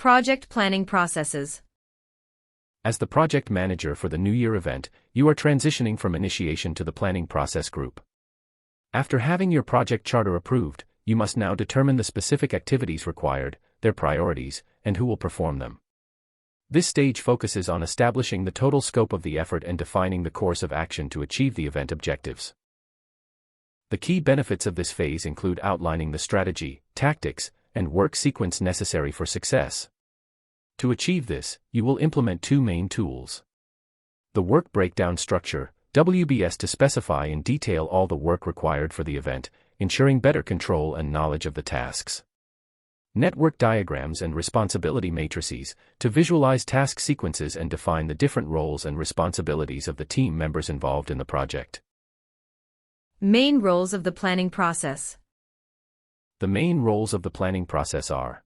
Project planning processes. As the project manager for the New Year event, you are transitioning from initiation to the planning process group. After having your project charter approved, you must now determine the specific activities required, their priorities, and who will perform them. This stage focuses on establishing the total scope of the effort and defining the course of action to achieve the event objectives. The key benefits of this phase include outlining the strategy, tactics, and work sequence necessary for success. To achieve this, you will implement two main tools. The work breakdown structure, WBS, to specify in detail all the work required for the event, ensuring better control and knowledge of the tasks. Network diagrams and responsibility matrices, to visualize task sequences and define the different roles and responsibilities of the team members involved in the project. Main roles of the planning process. The main roles of the planning process are: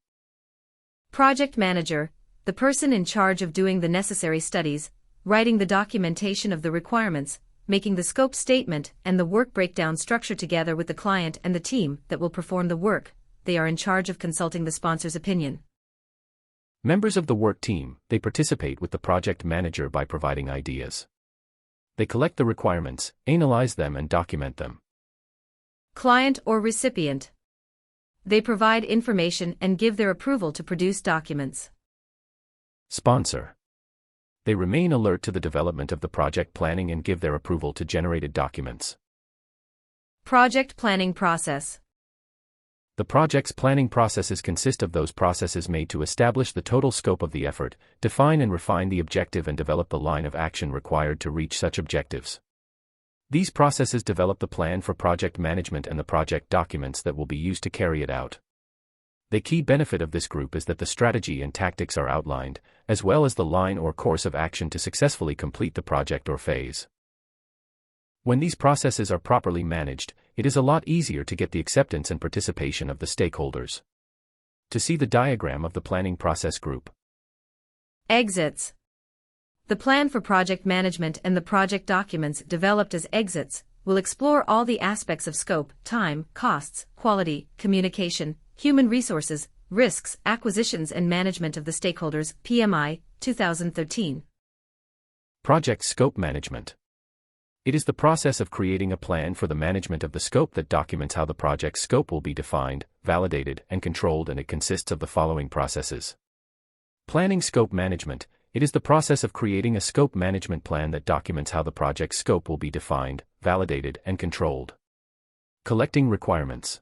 Project manager, the person in charge of doing the necessary studies, writing the documentation of the requirements, making the scope statement and the work breakdown structure together with the client and the team that will perform the work. They are in charge of consulting the sponsor's opinion. Members of the work team, they participate with the project manager by providing ideas. They collect the requirements, analyze them and document them. Client or recipient. They provide information and give their approval to produce documents. Sponsor. They remain alert to the development of the project planning and give their approval to generated documents. Project planning process. The project's planning processes consist of those processes made to establish the total scope of the effort, define and refine the objective and develop the line of action required to reach such objectives. These processes develop the plan for project management and the project documents that will be used to carry it out. The key benefit of this group is that the strategy and tactics are outlined, as well as the line or course of action to successfully complete the project or phase. When these processes are properly managed, it is a lot easier to get the acceptance and participation of the stakeholders. To see the diagram of the planning process group. Exits. The plan for project management and the project documents developed as exits will explore all the aspects of scope, time, costs, quality, communication, human resources, risks, acquisitions and management of the stakeholders, PMI, 2013. Project scope management. It is the process of creating a plan for the management of the scope that documents how the project's scope will be defined, validated, and controlled, and it consists of the following processes. Planning scope management. It is the process of creating a scope management plan that documents how the project's scope will be defined, validated, and controlled. Collecting requirements.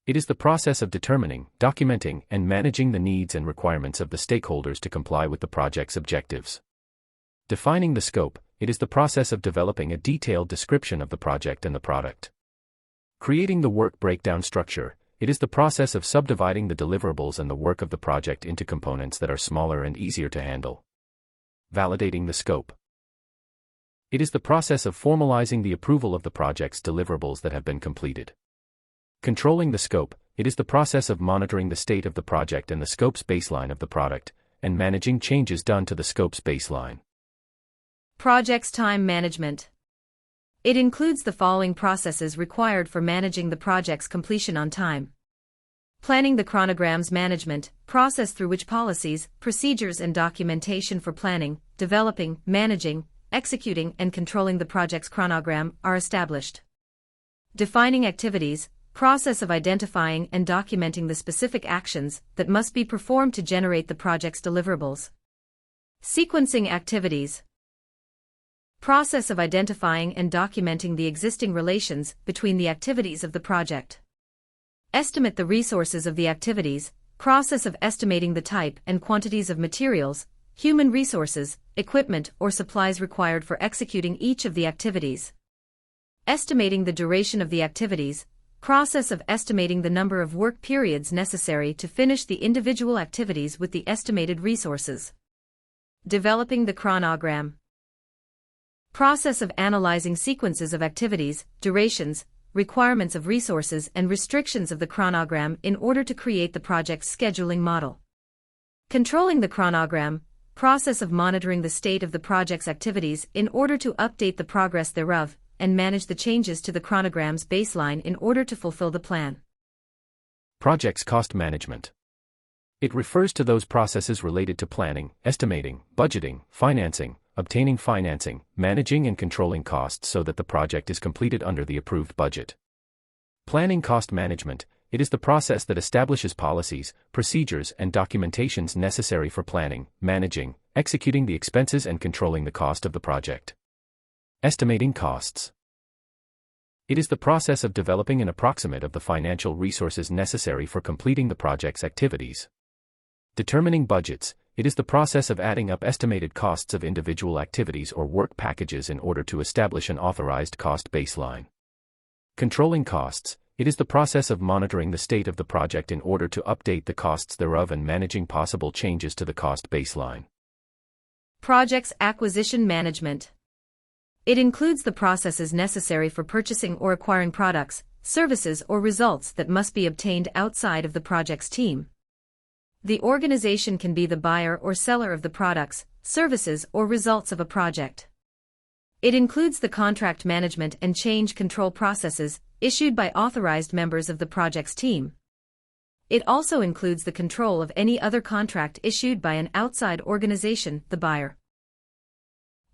It is the process of determining, documenting, and managing the needs and requirements of the stakeholders to comply with the project's objectives. Defining the scope. It is the process of developing a detailed description of the project and the product. Creating the work breakdown structure. It is the process of subdividing the deliverables and the work of the project into components that are smaller and easier to handle. Validating the scope. It is the process of formalizing the approval of the project's deliverables that have been completed. Controlling the scope. It is the process of monitoring the state of the project and the scope's baseline of the product, and managing changes done to the scope's baseline. Project's time management. It includes the following processes required for managing the project's completion on time. Planning the chronograms management, process through which policies, procedures and documentation for planning, developing, managing, executing and controlling the project's chronogram are established. Defining activities, process of identifying and documenting the specific actions that must be performed to generate the project's deliverables. Sequencing activities. Process of identifying and documenting the existing relations between the activities of the project. Estimate the resources of the activities, process of estimating the type and quantities of materials, human resources, equipment or supplies required for executing each of the activities. Estimating the duration of the activities, process of estimating the number of work periods necessary to finish the individual activities with the estimated resources. Developing the chronogram. Process of analyzing sequences of activities, durations, requirements of resources and restrictions of the chronogram in order to create the project's scheduling model. Controlling the chronogram, process of monitoring the state of the project's activities in order to update the progress thereof, and manage the changes to the chronogram's baseline in order to fulfill the plan. Project's cost management. It refers to those processes related to planning, estimating, budgeting, financing, obtaining financing, managing and controlling costs so that the project is completed under the approved budget. Planning cost management. It is the process that establishes policies, procedures and documentations necessary for planning, managing, executing the expenses and controlling the cost of the project. Estimating costs. It is the process of developing an approximate of the financial resources necessary for completing the project's activities. Determining budgets. It is the process of adding up estimated costs of individual activities or work packages in order to establish an authorized cost baseline. Controlling costs. It is the process of monitoring the state of the project in order to update the costs thereof and managing possible changes to the cost baseline. Projects acquisition management. It includes the processes necessary for purchasing or acquiring products, services or results that must be obtained outside of the project's team. The organization can be the buyer or seller of the products, services or results of a project. It includes the contract management and change control processes issued by authorized members of the project's team. It also includes the control of any other contract issued by an outside organization, the buyer,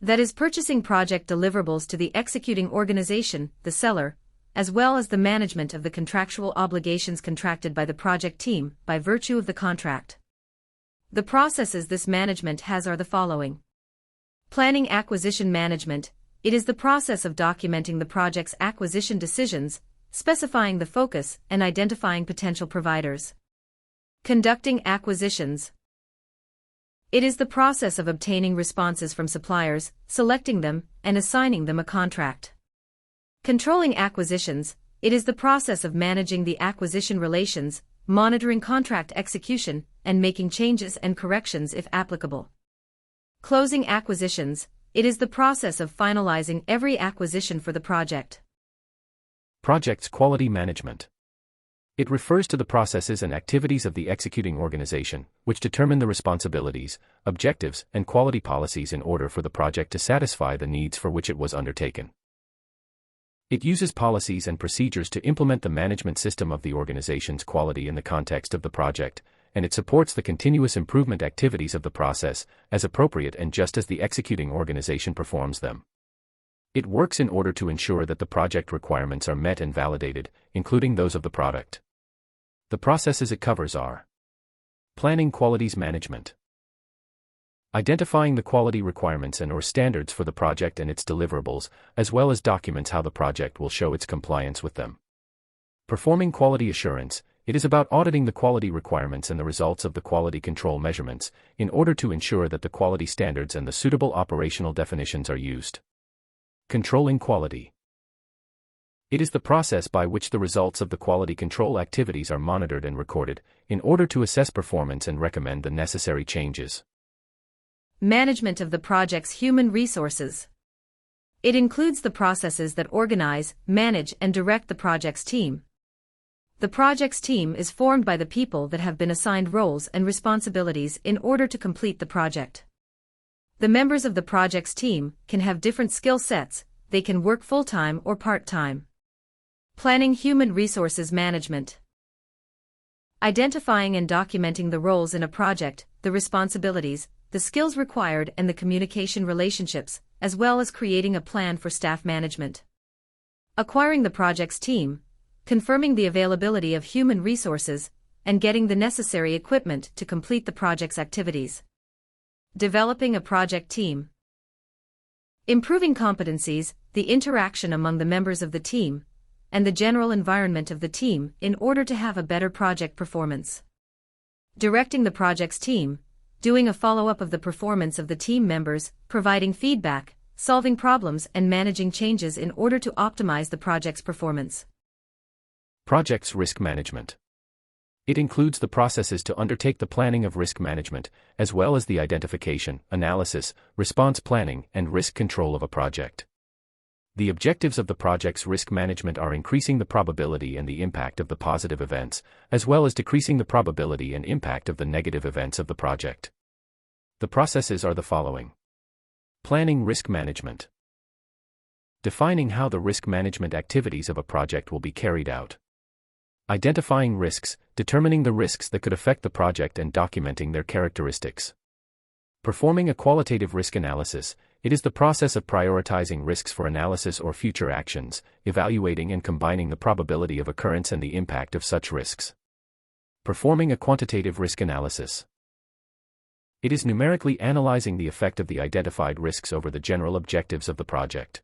that is purchasing project deliverables to the executing organization, the seller, as well as the management of the contractual obligations contracted by the project team by virtue of the contract. The processes this management has are the following. Planning acquisition management. It is the process of documenting the project's acquisition decisions, specifying the focus, and identifying potential providers. Conducting acquisitions. It is the process of obtaining responses from suppliers, selecting them, and assigning them a contract. Controlling acquisitions. It is the process of managing the acquisition relations, monitoring contract execution, and making changes and corrections if applicable. Closing acquisitions. It is the process of finalizing every acquisition for the project. Projects quality management. It refers to the processes and activities of the executing organization, which determine the responsibilities, objectives, and quality policies in order for the project to satisfy the needs for which it was undertaken. It uses policies and procedures to implement the management system of the organization's quality in the context of the project, and it supports the continuous improvement activities of the process, as appropriate and just as the executing organization performs them. It works in order to ensure that the project requirements are met and validated, including those of the product. The processes it covers are: planning qualities management, identifying the quality requirements and/or standards for the project and its deliverables, as well as documents how the project will show its compliance with them. Performing quality assurance. It is about auditing the quality requirements and the results of the quality control measurements, in order to ensure that the quality standards and the suitable operational definitions are used. Controlling quality. It is the process by which the results of the quality control activities are monitored and recorded, in order to assess performance and recommend the necessary changes. Management of the project's human resources. It includes the processes that organize, manage, and direct the project's team. The project's team is formed by the people that have been assigned roles and responsibilities in order to complete the project. The members of the project's team can have different skill sets, they can work full-time or part-time. Planning human resources management. Identifying and documenting the roles in a project, the responsibilities, the skills required and the communication relationships, as well as creating a plan for staff management. Acquiring the project's team, confirming the availability of human resources, and getting the necessary equipment to complete the project's activities. Developing a project team. Improving competencies, the interaction among the members of the team, and the general environment of the team in order to have a better project performance. Directing the project's team, doing a follow-up of the performance of the team members, providing feedback, solving problems and managing changes in order to optimize the project's performance. Projects risk management. It includes the processes to undertake the planning of risk management, as well as the identification, analysis, response planning, and risk control of a project. The objectives of the project's risk management are increasing the probability and the impact of the positive events, as well as decreasing the probability and impact of the negative events of the project. The processes are the following. Planning risk management. Defining how the risk management activities of a project will be carried out. Identifying risks, determining the risks that could affect the project and documenting their characteristics. Performing a qualitative risk analysis, it is the process of prioritizing risks for analysis or future actions, evaluating and combining the probability of occurrence and the impact of such risks. Performing a quantitative risk analysis. It is numerically analyzing the effect of the identified risks over the general objectives of the project.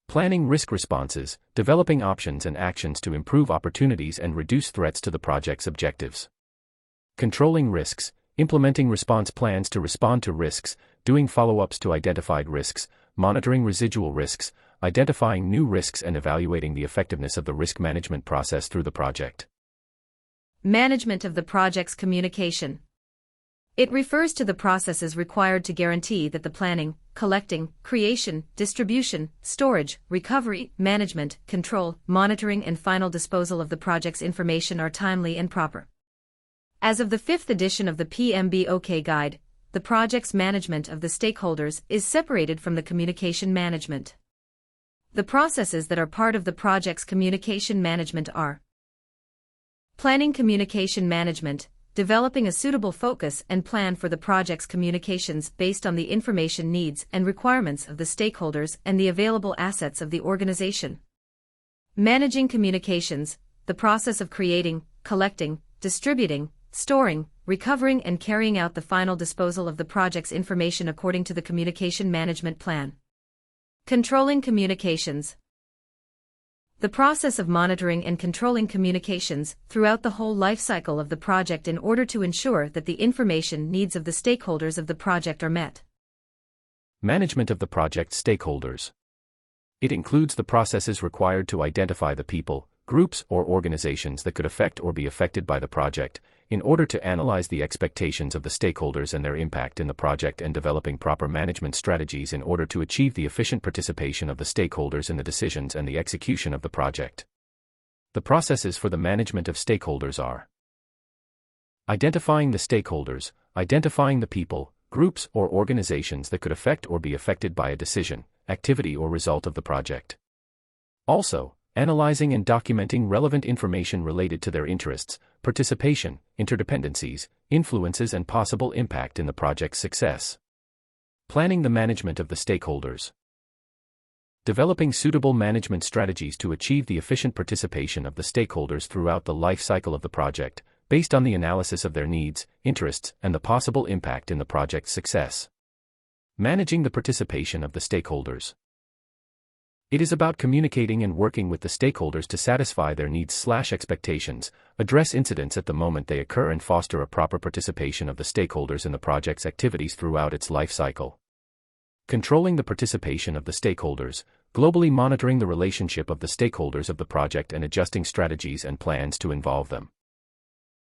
Planning risk responses, developing options and actions to improve opportunities and reduce threats to the project's objectives. Controlling risks, implementing response plans to respond to risks, doing follow-ups to identified risks, monitoring residual risks, identifying new risks and evaluating the effectiveness of the risk management process through the project. Management of the project's communication. It refers to the processes required to guarantee that the planning, collecting, creation, distribution, storage, recovery, management, control, monitoring and final disposal of the project's information are timely and proper. As of the 5th edition of the PMBOK Guide, the project's management of the stakeholders is separated from the communication management. The processes that are part of the project's communication management are: planning communication management, developing a suitable focus and plan for the project's communications based on the information needs and requirements of the stakeholders and the available assets of the organization. Managing communications, the process of creating, collecting, distributing, storing, recovering and carrying out the final disposal of the project's information according to the communication management plan. Controlling communications. The process of monitoring and controlling communications throughout the whole life cycle of the project in order to ensure that the information needs of the stakeholders of the project are met. Management of the project stakeholders. It includes the processes required to identify the people, groups or organizations that could affect or be affected by the project, in order to analyze the expectations of the stakeholders and their impact in the project and developing proper management strategies in order to achieve the efficient participation of the stakeholders in the decisions and the execution of the project. The processes for the management of stakeholders are: identifying the stakeholders, identifying the people, groups or organizations that could affect or be affected by a decision, activity or result of the project. Also, analyzing and documenting relevant information related to their interests, participation, interdependencies, influences and possible impact in the project's success. Planning the management of the stakeholders. Developing suitable management strategies to achieve the efficient participation of the stakeholders throughout the life cycle of the project, based on the analysis of their needs, interests, and the possible impact in the project's success. Managing the participation of the stakeholders. It is about communicating and working with the stakeholders to satisfy their needs/expectations, address incidents at the moment they occur and foster a proper participation of the stakeholders in the project's activities throughout its life cycle. Controlling the participation of the stakeholders, globally monitoring the relationship of the stakeholders of the project and adjusting strategies and plans to involve them.